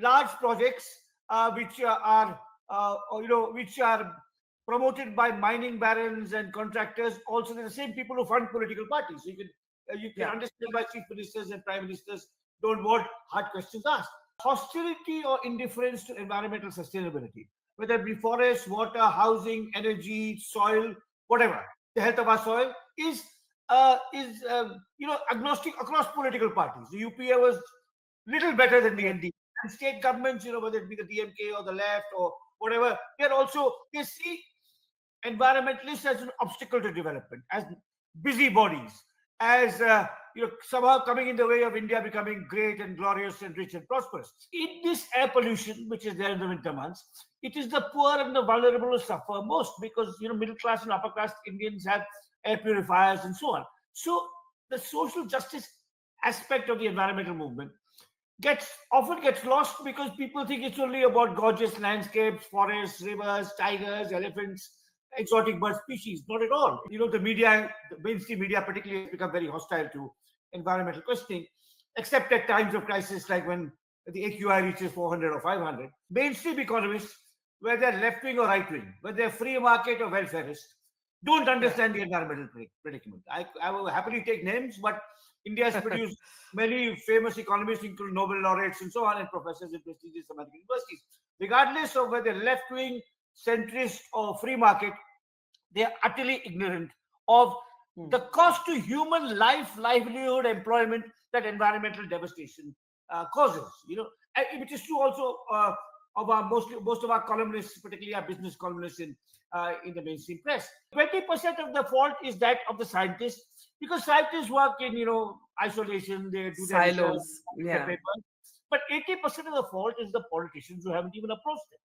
large projects which are promoted by mining barons and contractors. Also, they're the same people who fund political parties. So you can Yeah. understand why chief ministers and prime ministers don't want hard questions asked. Hostility or indifference to environmental sustainability, whether it be forest, water, housing, energy, soil, whatever, the health of our soil is agnostic across political parties. The UPA was little better than the Yes. NDA. And state governments, whether it be the DMK or the left or whatever, they see environmentalists as an obstacle to development, as busybodies, as somehow coming in the way of India becoming great and glorious and rich and prosperous. In this air pollution, which is there in the winter months, it is the poor and the vulnerable who suffer most, because middle class and upper class Indians have air purifiers and so on. So the social justice aspect of the environmental movement often gets lost, because people think it's only about gorgeous landscapes, forests, rivers, tigers, elephants, exotic bird species. Not at all. The mainstream media particularly, has become very hostile to environmental questioning, except at times of crisis, like when the AQI reaches 400 or 500. Mainstream economists, whether they're left wing or right wing, whether they're free market or welfarist, don't Yeah. understand the environmental predicament. I will happily take names, but India has produced many famous economists, including Nobel laureates and so on, and professors in prestigious American universities. Regardless of whether left wing, centrist, or free market, they are utterly ignorant of Hmm. the cost to human life, livelihood, employment that environmental devastation causes. Which is true also of most of our columnists, particularly our business columnists in the mainstream press. 20% of the fault is that of the scientists, because scientists work in isolation. They do their research, Silos. their Yeah. papers. But 80% of the fault is the politicians who haven't even approached them.